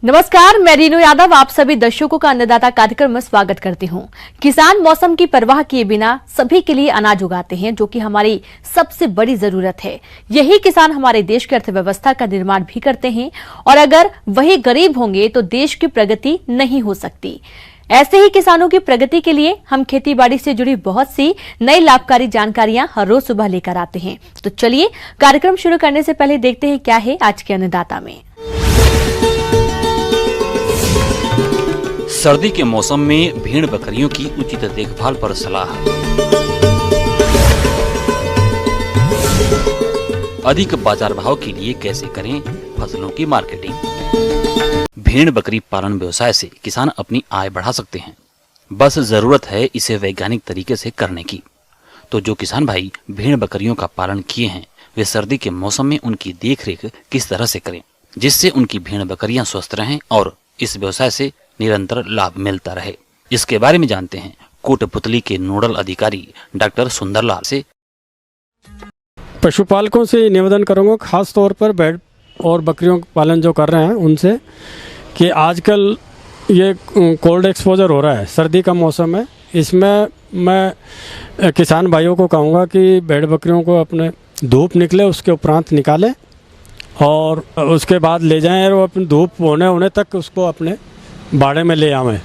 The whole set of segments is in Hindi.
नमस्कार, मैं रीनू यादव आप सभी दर्शकों का अन्नदाता कार्यक्रम में स्वागत करती हूं। किसान मौसम की परवाह किए बिना सभी के लिए अनाज उगाते हैं, जो कि हमारी सबसे बड़ी जरूरत है। यही किसान हमारे देश की अर्थव्यवस्था का निर्माण भी करते हैं और अगर वही गरीब होंगे तो देश की प्रगति नहीं हो सकती। ऐसे ही किसानों की प्रगति के लिए हम खेतीबाड़ी से जुड़ी बहुत सी नई लाभकारी जानकारियां हर रोज सुबह लेकर आते हैं। तो चलिए कार्यक्रम शुरू करने से पहले देखते हैं क्या है आज के अन्नदाता में। सर्दी के मौसम में भेड़ बकरियों की उचित देखभाल पर सलाह। अधिक बाजार भाव के लिए कैसे करें फसलों की मार्केटिंग। भेड़ बकरी पालन व्यवसाय से किसान अपनी आय बढ़ा सकते हैं, बस जरूरत है इसे वैज्ञानिक तरीके से करने की। तो जो किसान भाई भेड़ बकरियों का पालन किए हैं, वे सर्दी के मौसम में उनकी देखरेख किस तरह से करें जिससे उनकी भेड़ बकरियां स्वस्थ रहें और इस व्यवसाय से निरंतर लाभ मिलता रहे। इसके बारे में जानते हैं कोटपुतली के नोडल अधिकारी डॉक्टर सुंदरलाल से। पशुपालकों से निवेदन करूंगा, खास तौर पर भेड़ और बकरियों का पालन जो कर रहे हैं उनसे, कि आजकल ये कोल्ड एक्सपोजर हो रहा है, सर्दी का मौसम है। इसमें मैं किसान भाइयों को कहूँगा कि भेड़ बकरियों को अपने धूप निकले उसके उपरांत निकालें और उसके बाद ले जाएं और अपनी धूप होने तक उसको अपने बाड़े में ले आवें।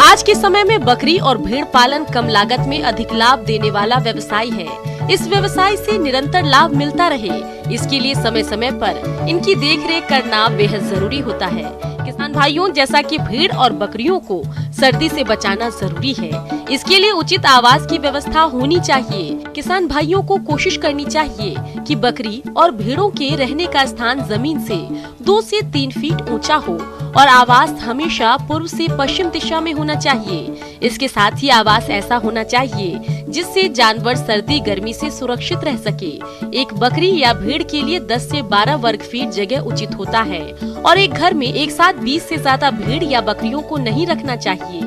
आज के समय में बकरी और भेड़ पालन कम लागत में अधिक लाभ देने वाला व्यवसाय है। इस व्यवसाय से निरंतर लाभ मिलता रहे, इसके लिए समय समय पर इनकी देखरेख करना बेहद जरूरी होता है। किसान भाइयों, जैसा कि भेड़ और बकरियों को सर्दी से बचाना जरूरी है, इसके लिए उचित आवास की व्यवस्था होनी चाहिए। किसान भाइयों को कोशिश करनी चाहिए कि बकरी और भेड़ों के रहने का स्थान जमीन से 2 से 3 फीट ऊंचा हो और आवास हमेशा पूर्व से पश्चिम दिशा में होना चाहिए। इसके साथ ही आवास ऐसा होना चाहिए जिससे जानवर सर्दी गर्मी से सुरक्षित रह सके। एक बकरी या भेड़ के लिए 10 से 12 वर्ग फीट जगह उचित होता है और एक घर में एक साथ 20 से ज्यादा भेड़ या बकरियों को नहीं रखना चाहिए।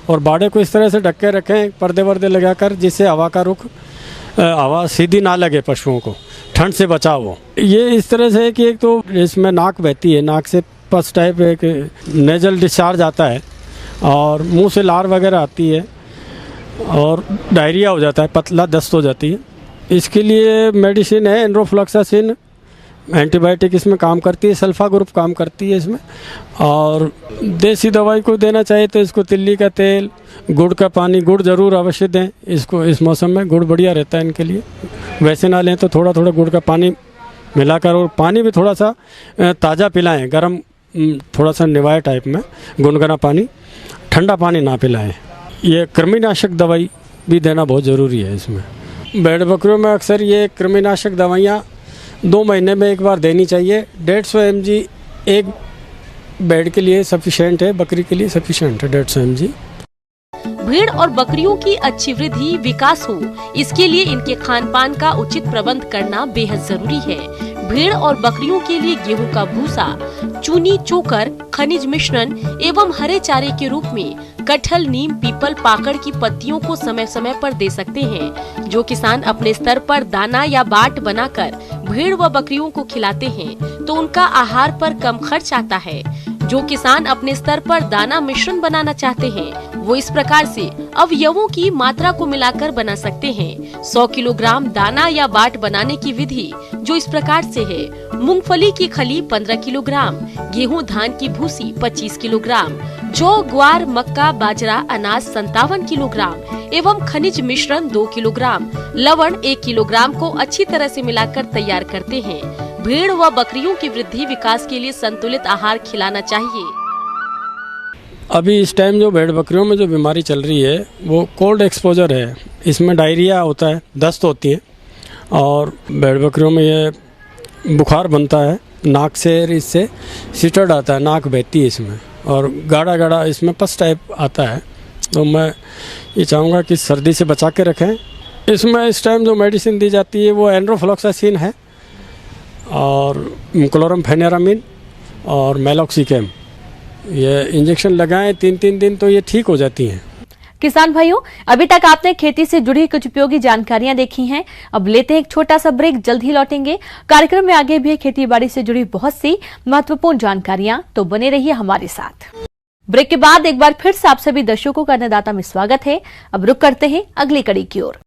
और बाड़े को इस तरह से ढक के रखें, पर्दे वर्दे लगाकर, जिससे हवा का रुख हवा सीधी ना लगे, पशुओं को ठंड से बचाव हो। ये इस तरह से है कि एक तो इसमें नाक बहती है, नाक से पस टाइप एक नेजल डिस्चार्ज आता है और मुंह से लार वगैरह आती है और डायरिया हो जाता है, पतला दस्त हो जाती है। इसके लिए मेडिसिन है एंड्रोफ्लॉक्सासिन, एंटीबायोटिक इसमें काम करती है, सल्फा ग्रुप काम करती है इसमें। और देसी दवाई को देना चाहिए तो इसको तिल्ली का तेल, गुड़ का पानी, गुड़ जरूर अवश्य दें इसको। इस मौसम में गुड़ बढ़िया रहता है इनके लिए। वैसे ना लें तो थोड़ा थोड़ा गुड़ का पानी मिलाकर, और पानी भी थोड़ा सा ताज़ा पिलाएं, गर्म थोड़ा सा निवाए टाइप में गुनगुना पानी, ठंडा पानी ना पिलाएं। ये कृमिनाशक दवाई भी देना बहुत ज़रूरी है इसमें। भेड़ बकरियों में अक्सर ये कृमिनाशक दवाइयाँ 2 महीने में एक बार देनी चाहिए। 150 mg एक भेड़ के लिए सफिशेंट है, बकरी के लिए सफिशेंट है 150 mg। भेड़ और बकरियों की अच्छी वृद्धि विकास हो, इसके लिए इनके खान पान का उचित प्रबंध करना बेहद जरूरी है। भेड़ और बकरियों के लिए गेहूं का भूसा, चूनी, चोकर, खनिज मिश्रण एवं हरे चारे के रूप में कटहल, नीम, पीपल, पाकड़ की पत्तियों को समय समय पर दे सकते हैं। जो किसान अपने स्तर पर दाना या बाट बनाकर भेड़ व बकरियों को खिलाते हैं तो उनका आहार पर कम खर्च आता है। जो किसान अपने स्तर पर दाना मिश्रण बनाना चाहते हैं वो इस प्रकार से अवयवों की मात्रा को मिलाकर बना सकते हैं। 100 किलोग्राम दाना या बाट बनाने की विधि जो इस प्रकार से है: मूंगफली की खली 15 किलोग्राम, गेहूं धान की भूसी 25 किलोग्राम, जौ, ग्वार, मक्का, बाजरा, अनाज 57 किलोग्राम एवं खनिज मिश्रण 2 किलोग्राम, लवण 1 किलोग्राम को अच्छी तरह से मिलाकर तैयार करते हैं। भेड़ व बकरियों की वृद्धि विकास के लिए संतुलित आहार खिलाना चाहिए। अभी इस टाइम जो भेड़ बकरियों में जो बीमारी चल रही है वो कोल्ड एक्सपोजर है। इसमें डायरिया होता है, दस्त होती है और भेड़ बकरियों में ये बुखार बनता है, नाक से इससे सिटर्ड आता है, नाक बहती है इसमें और गाढ़ा गाढ़ा इसमें पस टाइप आता है। तो मैं ये चाहूँगा कि सर्दी से बचा के रखें। इसमें इस टाइम जो मेडिसिन दी जाती है वो एंड्रोफ्लॉक्सासिन है और क्लोरमफेनेरामिन और मेलॉक्सिकैम। ये इंजेक्शन लगाएं 3-3 दिन तो ये ठीक हो जाती हैं। किसान भाइयों, अभी तक आपने खेती से जुड़ी कुछ उपयोगी जानकारियां देखी हैं। अब लेते हैं एक छोटा सा ब्रेक, जल्द ही लौटेंगे। कार्यक्रम में आगे भी है खेती बाड़ी से जुड़ी बहुत सी महत्वपूर्ण जानकारियां, तो बने रहिए हमारे साथ। ब्रेक के बाद एक बार फिर से आप सभी दर्शकों का अन्नदाता में स्वागत है। अब रुक करते हैं अगली कड़ी की ओर।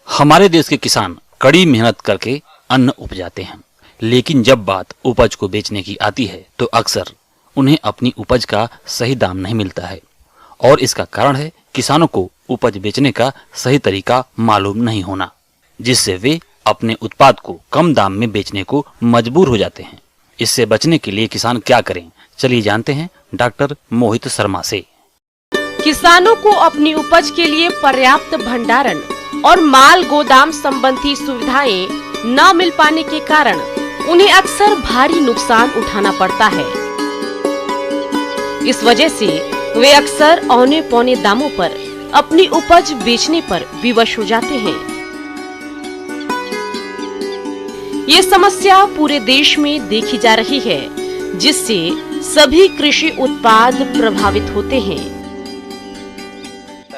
हमारे देश के किसान कड़ी मेहनत करके अन्न उपजाते हैं, लेकिन जब बात उपज को बेचने की आती है तो अक्सर उन्हें अपनी उपज का सही दाम नहीं मिलता है। और इसका कारण है किसानों को उपज बेचने का सही तरीका मालूम नहीं होना, जिससे वे अपने उत्पाद को कम दाम में बेचने को मजबूर हो जाते हैं। इससे बचने के लिए किसान क्या करें, चलिए जानते हैं डॉक्टर मोहित शर्मा से। किसानों को अपनी उपज के लिए पर्याप्त भंडारण और माल गोदाम संबंधी सुविधाएं न मिल पाने के कारण उन्हें अक्सर भारी नुकसान उठाना पड़ता है। इस वजह से वे अक्सर औने पौने दामों पर अपनी उपज बेचने पर विवश हो जाते हैं। ये समस्या पूरे देश में देखी जा रही है, जिससे सभी कृषि उत्पाद प्रभावित होते हैं।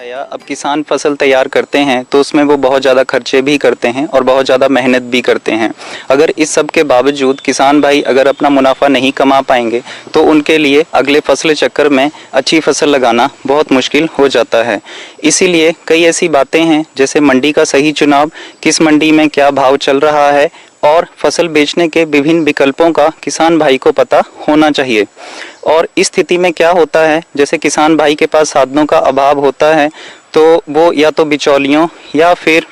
अब किसान फसल तैयार करते हैं तो उसमें वो बहुत ज़्यादा खर्चे भी करते हैं और बहुत ज़्यादा मेहनत भी करते हैं। अगर इस सब के बावजूद किसान भाई अगर अपना मुनाफा नहीं कमा पाएंगे तो उनके लिए अगले फसल चक्कर में अच्छी फसल लगाना बहुत मुश्किल हो जाता है। इसीलिए कई ऐसी बातें हैं, जैसे मंडी का सही चुनाव, किस मंडी में क्या भाव चल रहा है, और फसल बेचने के विभिन्न विकल्पों का किसान भाई को पता होना चाहिए। और इस स्थिति में क्या होता है, जैसे किसान भाई के पास साधनों का अभाव होता है तो वो या तो बिचौलियों या फिर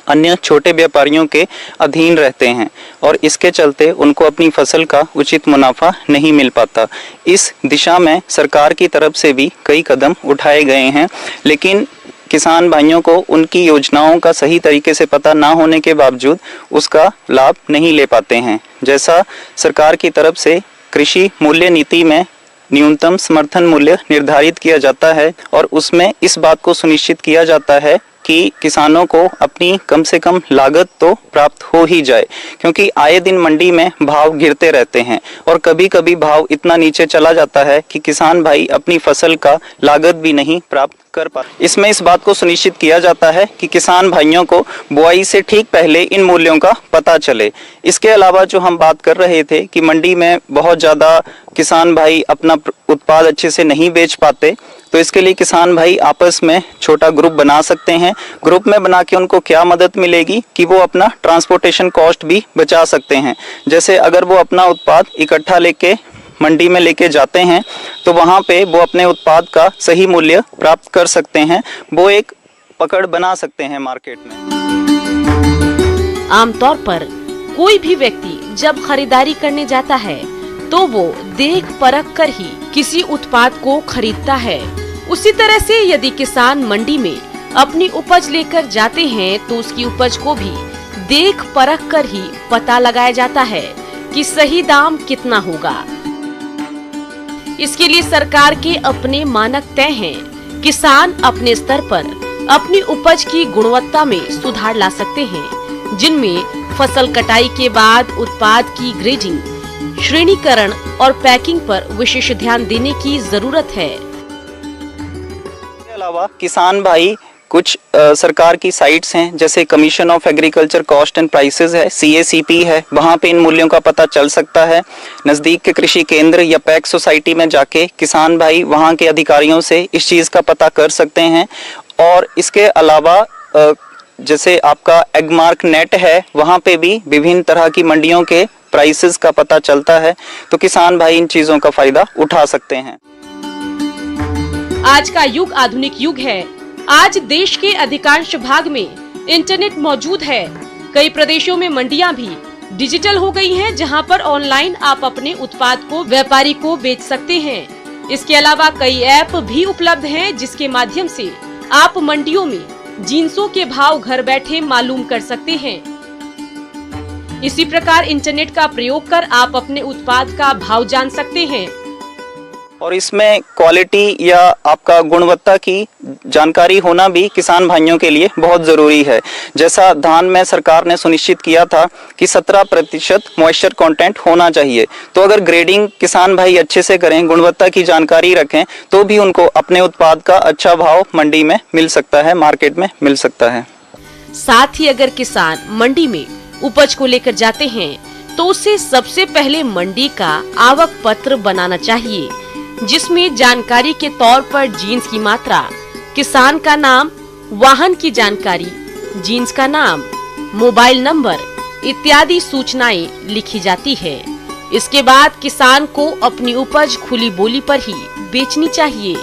अन्य छोटे व्यापारियों के अधीन रहते हैं और इसके चलते उनको अपनी फसल का उचित मुनाफा नहीं मिल पाता। इस दिशा में सरकार की तरफ से भी कई कदम उठाए गए हैं, लेकिन किसान भाइयों को उनकी योजनाओं का सही तरीके से पता ना होने के बावजूद उसका लाभ नहीं ले पाते हैं। जैसा सरकार की तरफ से कृषि मूल्य नीति में न्यूनतम समर्थन मूल्य निर्धारित किया जाता है और उसमें इस बात को सुनिश्चित किया जाता है कि किसानों को अपनी कम से कम लागत तो प्राप्त हो ही जाए, क्योंकि आए दिन मंडी में भाव गिरते रहते हैं और कभी कभी भाव इतना नीचे चला जाता है कि किसान भाई अपनी फसल का लागत भी नहीं प्राप्त कर पाते। इसमें इस बात को सुनिश्चित किया जाता है कि किसान भाइयों को बुआई से ठीक पहले इन मूल्यों का पता चले। इसके अलावा जो हम बात कर रहे थे कि मंडी में बहुत ज़्यादा किसान भाई अपना उत्पाद अच्छे से नहीं बेच पाते, तो इसके लिए किसान भाई आपस में छोटा ग्रुप बना सकते हैं। ग्रुप में बना के उनको क्या मदद मिलेगी कि वो अपना ट्रांसपोर्टेशन कॉस्ट भी बचा सकते हैं। जैसे अगर वो अपना उत्पाद इकट्ठा लेके मंडी में लेके जाते हैं तो वहाँ पे वो अपने उत्पाद का सही मूल्य प्राप्त कर सकते हैं, वो एक पकड़ बना सकते हैं मार्केट में। आमतौर पर कोई भी व्यक्ति जब खरीदारी करने जाता है तो वो देख परख कर ही किसी उत्पाद को खरीदता है। उसी तरह से यदि किसान मंडी में अपनी उपज लेकर जाते हैं तो उसकी उपज को भी देख परख कर ही पता लगाया जाता है कि सही दाम कितना होगा। इसके लिए सरकार के अपने मानक तय हैं। किसान अपने स्तर पर अपनी उपज की गुणवत्ता में सुधार ला सकते हैं, जिनमें फसल कटाई के बाद उत्पाद की ग्रेडिंग, श्रेणीकरण और पैकिंग पर विशेष ध्यान देने की जरूरत है। इसके अलावा किसान भाई कुछ सरकार की साइट्स हैं, जैसे commission of agriculture cost and prices है, CACP है, वहाँ पे इन मूल्यों का पता चल सकता है। नज़दीक के कृषि केंद्र या पैक सोसाइटी में जाके किसान भाई वहाँ के अधिकारियों से इस चीज़ का पता कर सकते हैं। और इसके अलावा जैसे आपका एगमार्क नेट है, वहाँ पे भी विभिन्न तरह की मंडियों के प्राइसेस का पता चलता है, तो किसान भाई इन चीज़ों का फायदा उठा सकते हैं। आज का युग आधुनिक युग है। आज देश के अधिकांश भाग में इंटरनेट मौजूद है। कई प्रदेशों में मंडियां भी डिजिटल हो गई हैं, जहां पर ऑनलाइन आप अपने उत्पाद को व्यापारी को बेच सकते हैं। इसके अलावा कई ऐप भी उपलब्ध हैं, जिसके माध्यम से आप मंडियों में जिंसों के भाव घर बैठे मालूम कर सकते हैं। इसी प्रकार इंटरनेट का प्रयोग कर आप अपने उत्पाद का भाव जान सकते हैं। और इसमें क्वालिटी या आपका गुणवत्ता की जानकारी होना भी किसान भाइयों के लिए बहुत ज़रूरी है। जैसा धान में सरकार ने सुनिश्चित किया था कि 17% मॉइस्चर कंटेंट होना चाहिए, तो अगर ग्रेडिंग किसान भाई अच्छे से करें, गुणवत्ता की जानकारी रखें, तो भी उनको अपने उत्पाद का अच्छा भाव मंडी में मिल सकता है, मार्केट में मिल सकता है। साथ ही अगर किसान मंडी में उपज को लेकर जाते हैं तो उसे सबसे पहले मंडी का आवक पत्र बनाना चाहिए, जिसमें जानकारी के तौर पर जीन्स की मात्रा, किसान का नाम, वाहन की जानकारी, जीन्स का नाम, मोबाइल नंबर इत्यादि सूचनाएं लिखी जाती है। इसके बाद किसान को अपनी उपज खुली बोली पर ही बेचनी चाहिए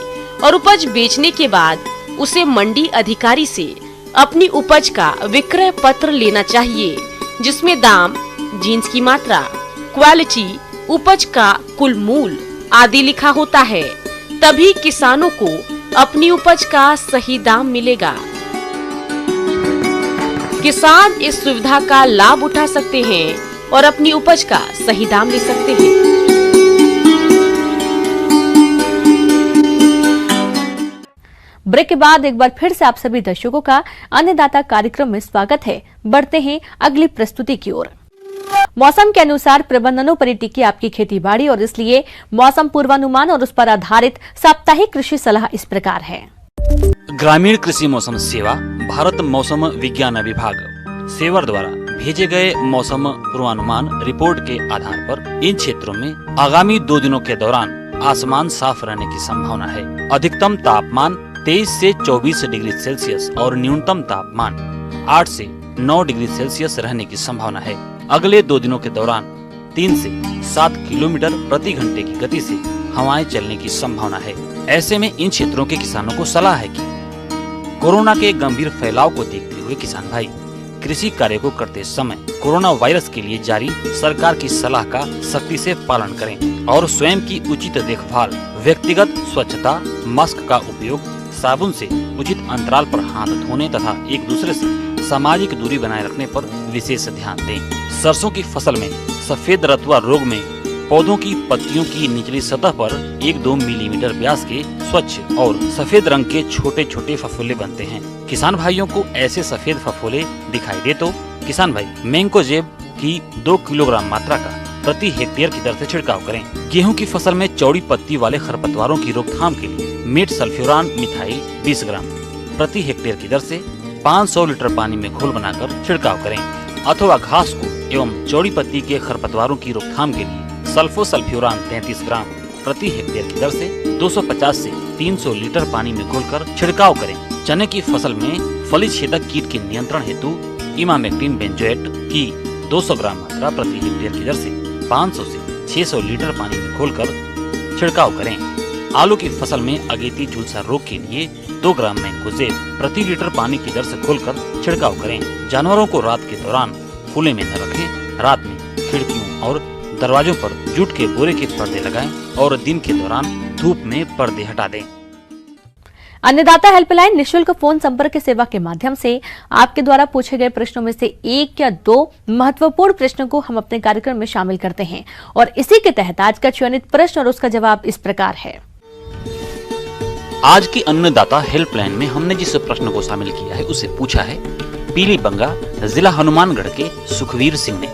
और उपज बेचने के बाद उसे मंडी अधिकारी से अपनी उपज का विक्रय पत्र लेना चाहिए, जिसमें दाम, जीन्स की मात्रा, क्वालिटी, उपज का कुल मूल आदि लिखा होता है। तभी किसानों को अपनी उपज का सही दाम मिलेगा। किसान इस सुविधा का लाभ उठा सकते हैं और अपनी उपज का सही दाम ले सकते हैं। ब्रेक के बाद एक बार फिर से आप सभी दर्शकों का अन्नदाता कार्यक्रम में स्वागत है। बढ़ते हैं अगली प्रस्तुति की ओर। मौसम के अनुसार प्रबंधनों पर टिकी आपकी खेती बाड़ी, और इसलिए मौसम पूर्वानुमान और उस पर आधारित साप्ताहिक कृषि सलाह इस प्रकार है। ग्रामीण कृषि मौसम सेवा भारत मौसम विज्ञान विभाग सेवर द्वारा भेजे गए मौसम पूर्वानुमान रिपोर्ट के आधार पर इन क्षेत्रों में आगामी 2 दिनों के दौरान आसमान साफ रहने की संभावना है। अधिकतम तापमान 23 से 24 डिग्री सेल्सियस और न्यूनतम तापमान 8 से 9 डिग्री सेल्सियस रहने की संभावना है। अगले 2 दिनों के दौरान 3 से 7 किलोमीटर प्रति घंटे की गति से हवाएं चलने की संभावना है। ऐसे में इन क्षेत्रों के किसानों को सलाह है कि कोरोना के गंभीर फैलाव को देखते हुए किसान भाई कृषि कार्य को करते समय कोरोना वायरस के लिए जारी सरकार की सलाह का सख्ती से पालन करें और स्वयं की उचित देखभाल, व्यक्तिगत स्वच्छता, मास्क का उपयोग, साबुन से उचित अंतराल पर हाथ धोने तथा एक दूसरे से सामाजिक दूरी बनाए रखने पर विशेष ध्यान दें। सरसों की फसल में सफेद रतुआ रोग में पौधों की पत्तियों की निचली सतह पर 1-2 मिलीमीटर व्यास के स्वच्छ और सफेद रंग के छोटे छोटे फफोले बनते हैं। किसान भाइयों को ऐसे सफेद फफोले दिखाई दे तो किसान भाई मैंकोजेब की 2 किलोग्राम मात्रा का प्रति हेक्टेयर की दर से छिड़काव करें। गेहूं की फसल में चौड़ी पत्ती वाले खरपतवारों की रोकथाम के लिए मेट सल्फ्यूरान मिथाइल 20 ग्राम प्रति हेक्टेयर की दर से 500 लीटर पानी में घोल बनाकर छिड़काव करें, अथवा घास को एवं चौड़ी पत्ती के खरपतवारों की रोकथाम के लिए सल्फोसल्फ्यूरान 33 ग्राम प्रति हेक्टेयर की दर से 250 से 300 लीटर पानी में घोलकर छिड़काव करें। चने की फसल में फली छेदक कीट के नियंत्रण हेतु इमामेक्टिन बेंजोएट की 200 ग्राम मात्रा प्रति हेक्टेयर की दर से 500 से 600 लीटर पानी में घोलकर छिड़काव करें। आलू की फसल में अगेती झुलसा रोग के लिए 2 ग्राम मैंकोजेब प्रति लीटर पानी की दर से घोलकर छिड़काव करें। जानवरों को रात के दौरान खुले में न रखें। रात में खिड़कियों और दरवाजों पर जूट के बोरे के पर्दे लगाएं और दिन के दौरान धूप में पर्दे हटा दें। अन्नदाता हेल्पलाइन निःशुल्क फोन संपर्क सेवा के माध्यम से आपके द्वारा पूछे गए प्रश्नों में से 1 या 2 महत्वपूर्ण प्रश्नों को हम अपने कार्यक्रम में शामिल करते हैं, और इसी के तहत आज का चयनित प्रश्न और उसका जवाब इस प्रकार है। आज की अन्नदाता हेल्पलाइन में हमने जिस प्रश्न को शामिल किया है उसे पूछा है पीली बंगा जिला हनुमानगढ़ के सुखवीर सिंह ने।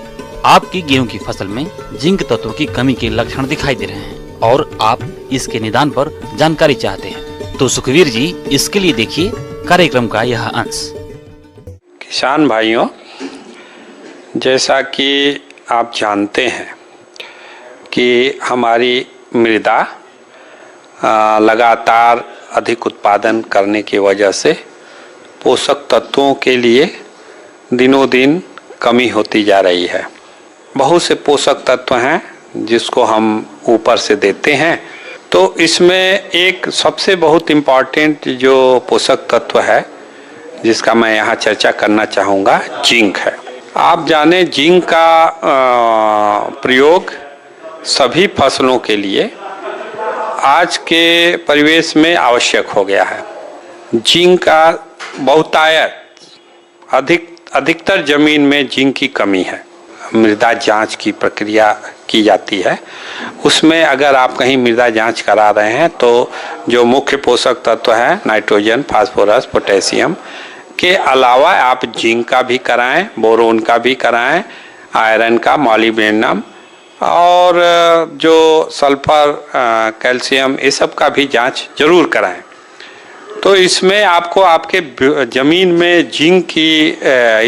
आपकी गेहूं की फसल में जिंक तत्व की कमी के लक्षण दिखाई दे रहे हैं और आप इसके निदान पर जानकारी चाहते हैं। तो सुखवीर जी, इसके लिए देखिए कार्यक्रम का यह अंश। किसान भाइयों, जैसा कि आप जानते हैं कि हमारी मृदा लगातार अधिक उत्पादन करने की वजह से पोषक तत्वों के लिए दिनों दिन कमी होती जा रही है। बहुत से पोषक तत्व हैं जिसको हम ऊपर से देते हैं, तो इसमें एक सबसे बहुत इम्पॉर्टेंट जो पोषक तत्व है जिसका मैं यहाँ चर्चा करना चाहूँगा, जिंक है। आप जाने जिंक का प्रयोग सभी फसलों के लिए आज के परिवेश में आवश्यक हो गया है। जिंक का बहुतायत अधिकतर जमीन में जिंक की कमी है। मृदा जांच की प्रक्रिया की जाती है। उसमें अगर आप कहीं मृदा जांच करा रहे हैं तो जो मुख्य पोषक तत्व हैं नाइट्रोजन, फास्फोरस, पोटेशियम के अलावा आप जिंक का भी कराएं, बोरोन का भी कराएं, आयरन का, मॉलिब्डेनम और जो सल्फर, कैल्शियम, ये सब का भी जांच जरूर कराएं। तो इसमें आपको आपके जमीन में जिंक की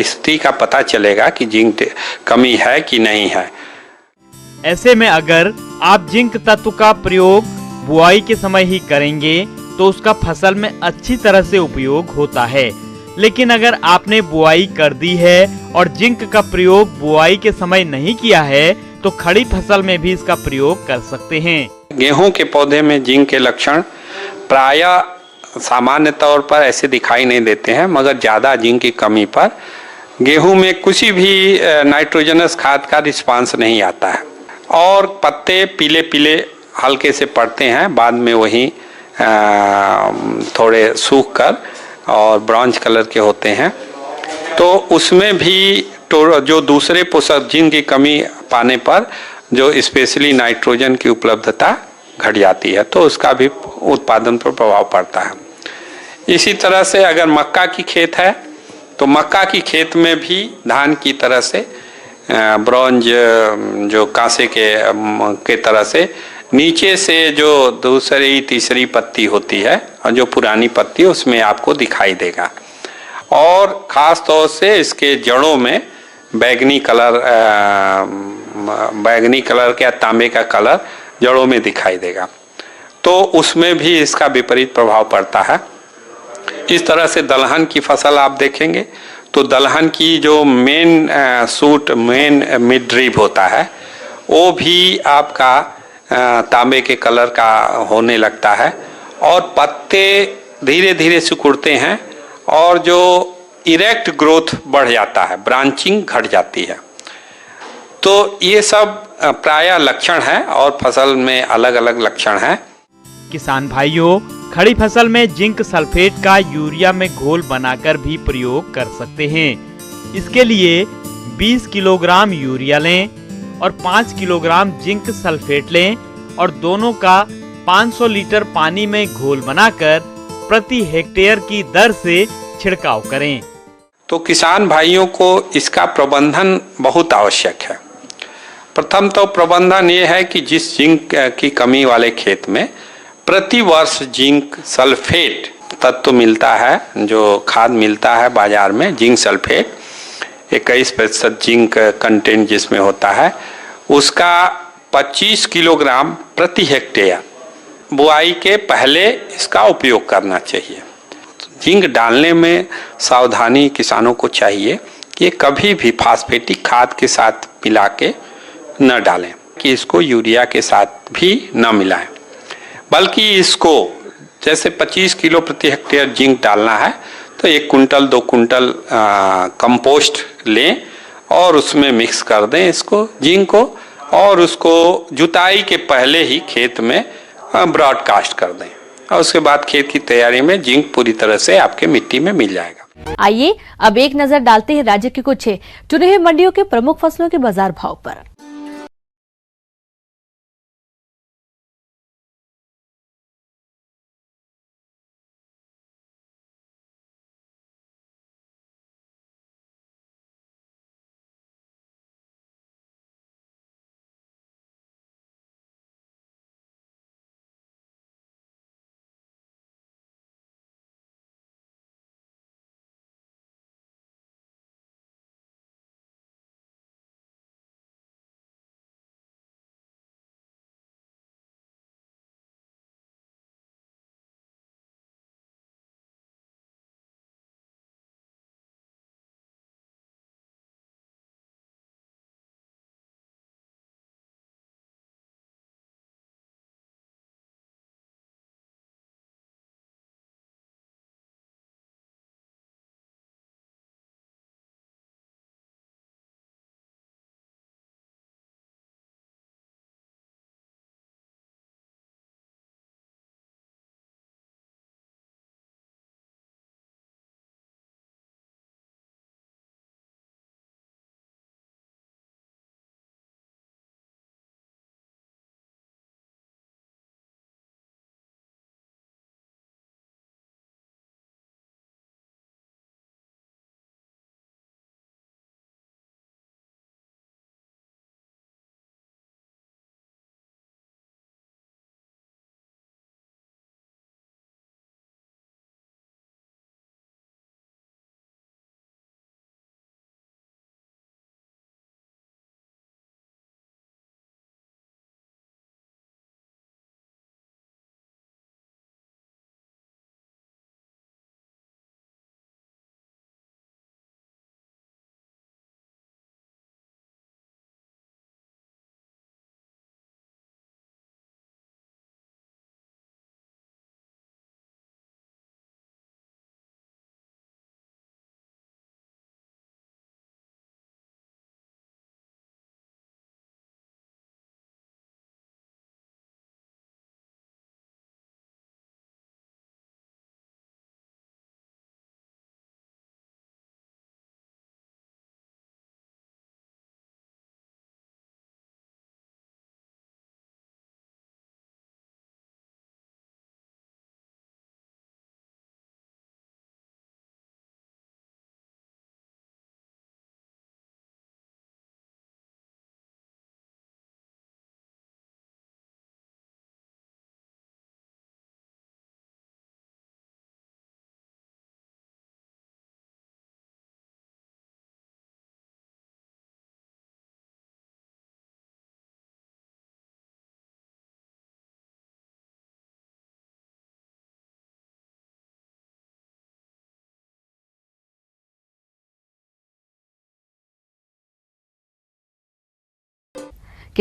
स्थिति का पता चलेगा कि जिंक कमी है कि नहीं है। ऐसे में अगर आप जिंक तत्व का प्रयोग बुआई के समय ही करेंगे तो उसका फसल में अच्छी तरह से उपयोग होता है। लेकिन अगर आपने बुआई कर दी है और जिंक का प्रयोग बुआई के समय नहीं किया है तो खड़ी फसल में भी इसका प्रयोग कर सकते हैं। गेहूं के पौधे में जिंक के लक्षण प्रायः सामान्य तौर पर ऐसे दिखाई नहीं देते हैं, मगर ज़्यादा जिंक की कमी पर गेहूं में किसी भी नाइट्रोजनस खाद का रिस्पांस नहीं आता है और पत्ते पीले पीले हल्के से पड़ते हैं, बाद में वही थोड़े सूख कर और ब्रॉन्ज कलर के होते हैं। तो उसमें भी जो दूसरे पोषक जिंक की कमी पाने पर जो स्पेशली नाइट्रोजन की उपलब्धता घट जाती है, तो उसका भी उत्पादन पर प्रभाव पड़ता है। इसी तरह से अगर मक्का की खेत है तो मक्का की खेत में भी धान की तरह से ब्रॉन्ज जो कांसे के तरह से नीचे से जो दूसरी तीसरी पत्ती होती है और जो पुरानी पत्ती उसमें आपको दिखाई देगा और ख़ास तौर से इसके जड़ों में बैगनी कलर या तांबे का कलर जड़ों में दिखाई देगा, तो उसमें भी इसका विपरीत प्रभाव पड़ता है। इस तरह से दलहन की फसल आप देखेंगे तो दलहन की जो मेन मिड ड्रिप होता है वो भी आपका तांबे के कलर का होने लगता है और पत्ते धीरे धीरे सिकुड़ते हैं और जो इरेक्ट ग्रोथ बढ़ जाता है, ब्रांचिंग घट जाती है। तो ये सब प्रायः लक्षण है और फसल में अलग अलग लक्षण हैं। किसान भाइयों, खड़ी फसल में जिंक सल्फेट का यूरिया में घोल बनाकर भी प्रयोग कर सकते हैं। इसके लिए 20 किलोग्राम यूरिया लें और 5 किलोग्राम जिंक सल्फेट लें और दोनों का 500 लीटर पानी में घोल बनाकर प्रति हेक्टेयर की दर से छिड़काव करें। तो किसान भाइयों को इसका प्रबंधन बहुत आवश्यक है। प्रथम तो प्रबंधन ये है कि जिस जिंक की कमी वाले खेत में प्रति वर्ष जिंक सल्फेट तत्व मिलता है, जो खाद मिलता है बाजार में, जिंक सल्फेट 21% जिंक कंटेंट जिसमें होता है, उसका 25 किलोग्राम प्रति हेक्टेयर बुआई के पहले इसका उपयोग करना चाहिए। जिंक डालने में सावधानी किसानों को चाहिए कि कभी भी फास्फेटिक खाद के साथ मिला के न डालें, कि इसको यूरिया के साथ भी न मिलाएं, बल्कि इसको जैसे 25 किलो प्रति हेक्टेयर जिंक डालना है तो 1 कुंटल 2 कुंटल कंपोस्ट लें और उसमें मिक्स कर दें इसको जिंक को और उसको जुताई के पहले ही खेत में ब्रॉडकास्ट कर दें और उसके बाद खेत की तैयारी में जिंक पूरी तरह से आपके मिट्टी में मिल जाएगा। आइए अब एक नजर डालते हैं राज्य की कुछ चुने हुए मंडियों के प्रमुख फसलों के बाजार भाव पर।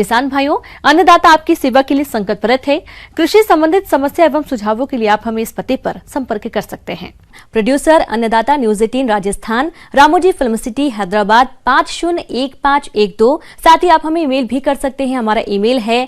किसान भाइयों, अन्नदाता आपकी सेवा के लिए संकल्परत है। कृषि संबंधित समस्या एवं सुझावों के लिए आप हमें इस पते पर संपर्क कर सकते हैं। प्रोड्यूसर अन्नदाता news 18 Rajasthan, Ramoji film city Hyderabad 501512। साथ ही आप हमें ईमेल भी कर सकते हैं। हमारा ईमेल है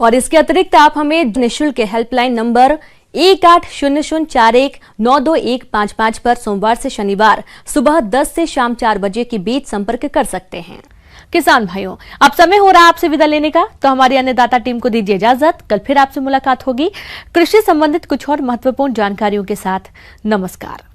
और इसके अतिरिक्त आप हमें निःशुल्क हेल्पलाइन नंबर 180041922155 पर सोमवार से शनिवार सुबह 10 से शाम 4 बजे के बीच संपर्क कर सकते हैं। किसान भाइयों, अब समय हो रहा है आपसे विदा लेने का, तो हमारी अन्नदाता टीम को दीजिए इजाजत। कल फिर आपसे मुलाकात होगी कृषि संबंधित कुछ और महत्वपूर्ण जानकारियों के साथ। नमस्कार।